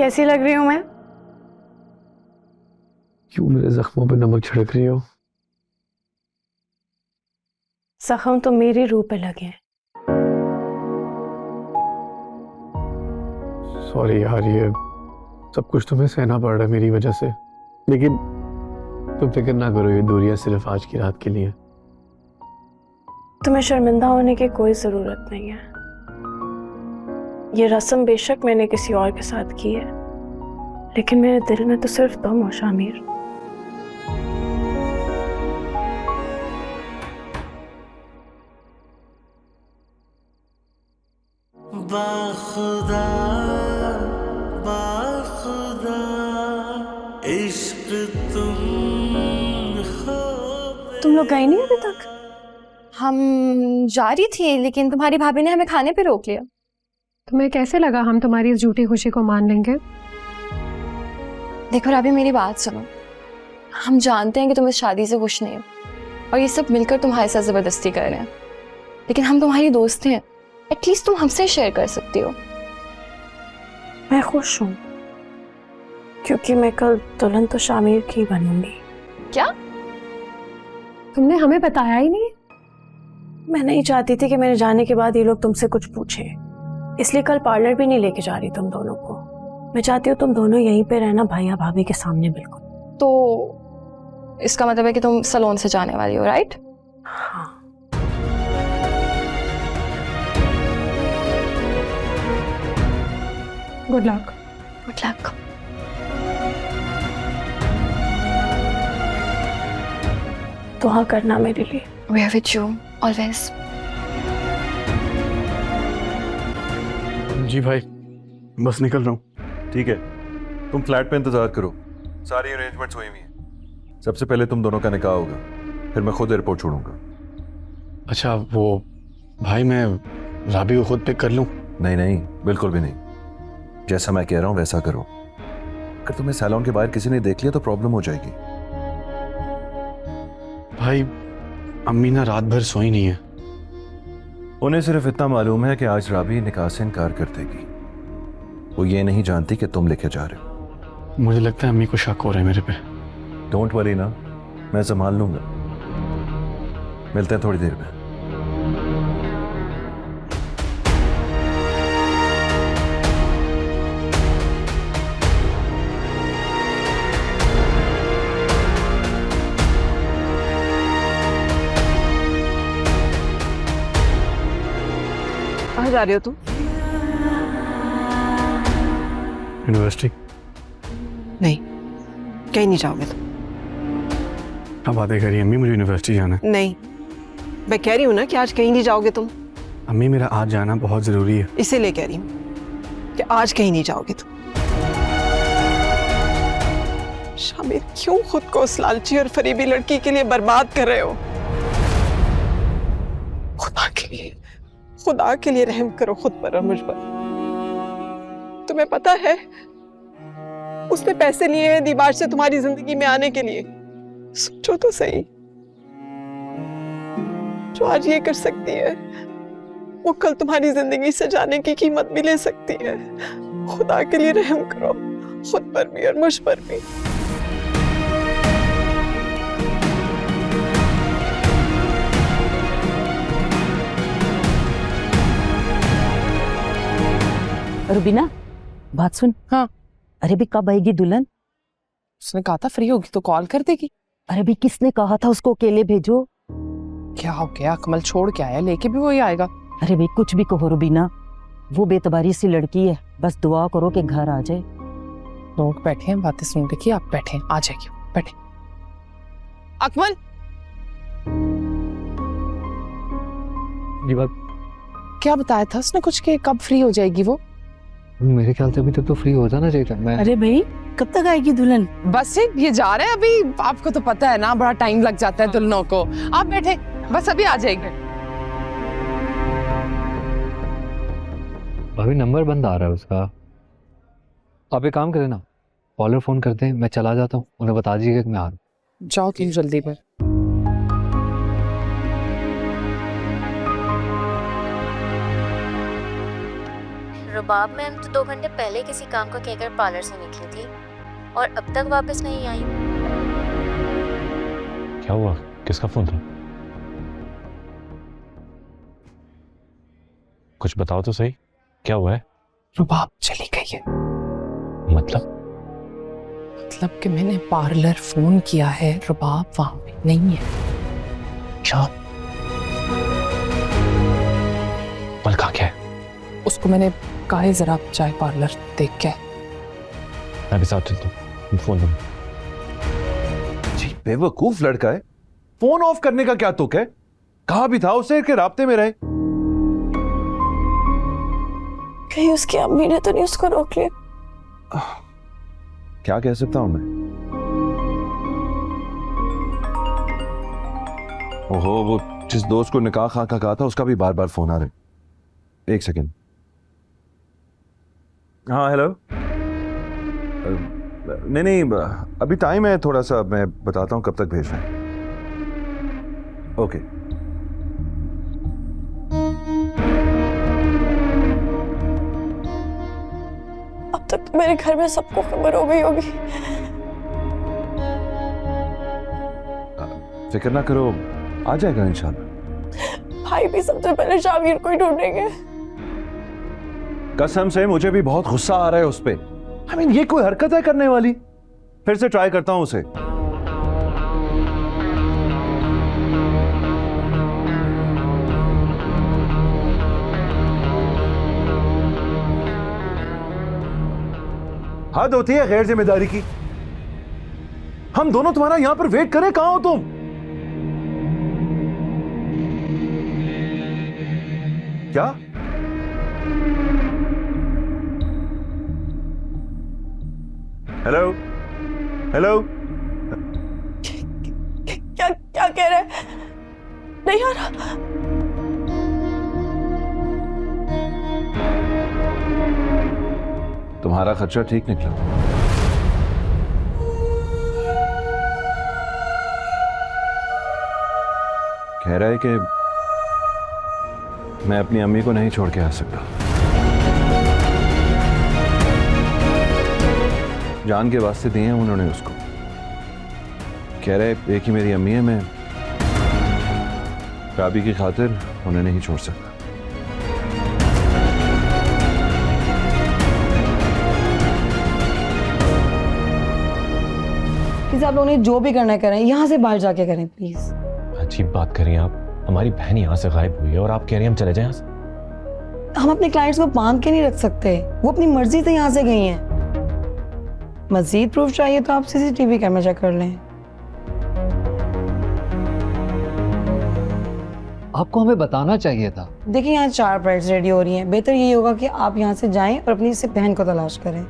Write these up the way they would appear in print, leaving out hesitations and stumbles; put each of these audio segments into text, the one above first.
कैसी लग रही हूँ मैं? क्यों मेरे जख्मों पे नमक छिड़क रही हो? जख्म तो मेरी रूह पे लगे हैं। सॉरी यार, ये सब कुछ तुम्हें सहना पड़ रहा है मेरी वजह से, लेकिन तुम फिक्र ना करो, ये दूरियां सिर्फ आज की रात के लिए। तुम्हें शर्मिंदा होने की कोई जरूरत नहीं है। ये रस्म बेशक मैंने किसी और के साथ की है, लेकिन मेरे दिल में तो सिर्फ तुम हो शामिर। बाखुदा बाखुदा इश्क तुम लोग गए नहीं अभी तक? हम जा रही थी, लेकिन तुम्हारी भाभी ने हमें खाने पे रोक लिया। तुम्हें कैसे लगा हम तुम्हारी इस झूठी खुशी को मान लेंगे? देखो राबी, मेरी बात सुनो। हम जानते हैं कि तुम इस शादी से खुश नहीं हो और ये सब मिलकर तुम्हारे साथ जबरदस्ती कर रहे हैं, लेकिन हम तुम्हारी दोस्त हैं। एटलीस्ट तुम हमसे शेयर कर सकती हो। मैं खुश हूँ क्योंकि मैं कल दुल्हन तो शामिर की बनूंगी। क्या? तुमने हमें बताया ही नहीं? मैं नहीं चाहती थी कि मेरे जाने के बाद ये लोग तुमसे कुछ पूछे, इसलिए कल पार्लर भी नहीं लेके जा रही तुम दोनों को। मैं चाहती हूँ तुम दोनों यहीं पे रहना, भैया भाभी के सामने बिल्कुल। तो इसका मतलब है कि तुम सलोन से जाने वाली हो, राइट? हाँ। Good luck. Good luck. दुआ करना मेरे लिए। We are with you always. जी भाई, बस निकल रहा हूँ। ठीक है, तुम फ्लैट पे इंतजार करो, सारी अरेंजमेंट्स हुई हुई हैं। सबसे पहले तुम दोनों का निकाह होगा, फिर मैं खुद एयरपोर्ट छोड़ूंगा। अच्छा वो भाई, मैं राबी को खुद पिक कर लूँ? नहीं नहीं, बिल्कुल भी नहीं। जैसा मैं कह रहा हूँ वैसा करो। अगर तुम्हें सैलून के बाहर किसी ने देख लिया तो प्रॉब्लम हो जाएगी। भाई अम्मी ना रात भर सोई नहीं है। उन्हें सिर्फ इतना मालूम है कि आज राबी निकाह से इनकार कर देगी। वो ये नहीं जानती कि तुम लेके जा रहे हो। मुझे लगता है अम्मी को शक हो रहा है मेरे पे। डोंट वरी ना, मैं संभाल लूंगा। मिलते हैं थोड़ी देर में। कहाँ जा रहे हो तुम? यूनिवर्सिटी। नहीं, कहीं नहीं जाओगे तुम। अब बातें करिए अम्मी, मुझे यूनिवर्सिटी जाना है। नहीं, मैं कह रही हूँ ना कि आज कहीं नहीं जाओगे तुम। अम्मी मेरा आज जाना बहुत जरूरी है। इसीलिए कह रही हूँ कि आज कहीं नहीं जाओगे तुम। शामिर, क्यों खुद को उस लालची और फरीबी लड़की के लिए बर्बाद कर रहे हो? खुदा के लिए रहम करो खुद पर और मुझ पर। तुम्हें पता है उसने पैसे लिए हैं दीवार से तुम्हारी जिंदगी में आने के लिए। सोचो तो सही, जो आज ये कर सकती है वो कल तुम्हारी जिंदगी से जाने की कीमत भी ले सकती है। खुदा के लिए रहम करो खुद पर भी और मुझ पर भी। रुबीना, बात सुन। हाँ। अरे भी कब आएगी दुल्हन? उसने कहा था फ्री होगी तो कॉल कर देगी। अरे भी किसने कहा था उसको अकेले भेजो? क्या हो गया, कमल छोड़ के आया, लेके भी वही आएगा। अरे भी कुछ भी कहो रुबीना, वो बेतबारी सी लड़की है, बस दुआ करो कि घर आ जाए। लोग बैठे हैं, बातें सुन रही, आप बैठे, आ जाएगी, बैठे। अकमल, ये बात क्या बताया था उसने कुछ कि कब फ्री हो जाएगी वो? मेरे ख्याल से अभी तक तो फ्री हो जाना चाहिए। मैं अरे भाई कब तक आएगी दुल्हन? बस ये जा रहे हैं अभी, आपको तो पता है ना, बड़ा टाइम लग जाता है दुल्हनों को। आप बैठे, बस अभी आ जाएगी। अभी नंबर बंद आ रहा है उसका। आप एक काम करें ना, कॉलर फोन करते हैं, मैं चला जाता हूँ, उन्हें बता दीजिएगा कि मैं आ रहा हूँ। जाओ तुम जल्दी में। रुबाब मैम तो 2 घंटे पहले किसी काम को कहकर पार्लर से निकली थी और अब तक वापस नहीं आई। क्या हुआ? किसका फोन था? कुछ बताओ तो सही, क्या हुआ है? रुबाब चली गई है। मतलब कि मैंने पार्लर फोन किया है, रुबाब वहां पे नहीं है। क्या? पल कहाँ क्या है? उसको मैंने कहा है जरा चाय पार्लर देख के। मैं भी साथ चलता हूँ, फोन दूँ। जी बेवकूफ लड़का है, फोन ऑफ करने का क्या तुक है? कहा भी था उसे कि राब्ते में रहे। कहीं उसकी अम्मी ने तो नहीं उसको रोक लिया? क्या कह सकता हूं मैं? ओहो, वो जिस दोस्त को निकाह खां का कहा था उसका भी बार बार फोन आ रहे। एक सेकेंड। हाँ हेलो। नहीं नहीं, अभी टाइम है थोड़ा सा, मैं बताता हूं कब तक भेज रहे हैं। ओके। अब तक तो मेरे घर में सबको खबर हो गई होगी। फिक्र ना करो, आ जाएगा इंशाल्लाह। भाई भी सबसे पहले शाबिर को ही ढूंढेंगे। कसम से मुझे भी बहुत गुस्सा आ रहा है उस पे। I mean, ये कोई हरकत है करने वाली? फिर से ट्राई करता हूं उसे। हद होती है गैर जिम्मेदारी की। हम दोनों तुम्हारा यहां पर वेट करें, कहां हो तुम? क्या? Hello hello. क्या क्या कह रहे हैं? नहीं आ रहा। तुम्हारा खर्चा ठीक निकला। कह रहा है कि मैं अपनी अम्मी को नहीं छोड़ के आ सकता। जान के वास्ते दिए हैं उन्होंने उसको। कह रहे एक ही मेरी अम्मी है, मैं राबी की खातिर उन्हें नहीं छोड़ सकता। आप लोगों ने जो भी करना करें, यहाँ से बाहर जाके करें प्लीज। अजीब बात कर रही हैं आप। हमारी बहन यहाँ से गायब हुई है और आप कह रही हैं हम चले जाएं यहाँ से? हम अपने क्लाइंट्स को बांध के नहीं रख सकते, वो अपनी मर्जी से यहाँ से गई हैं। मजीद प्रूफ चाहिए तो आप सीसीटीवी कैमरा चेक कर लें। आपको हमें बताना चाहिए था। देखिए यहाँ 4 ब्राइड्स रेडी हो रही हैं, बेहतर यही होगा कि आप यहाँ से जाएं और अपनी से बहन को तलाश करें।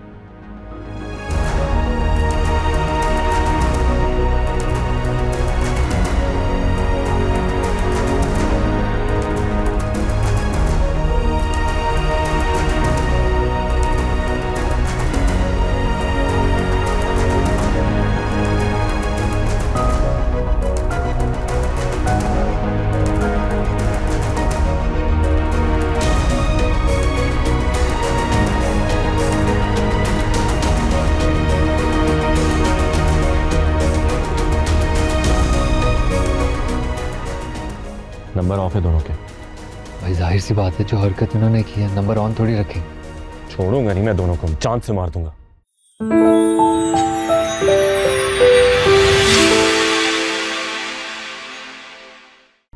नंबर ऑफ है दोनों के। भाई जाहिर सी बात है, जो हरकत इन्होंने की है नंबर ऑन थोड़ी रखेंगे। छोड़ूंगा नहीं मैं दोनों को, चांद से मार दूंगा।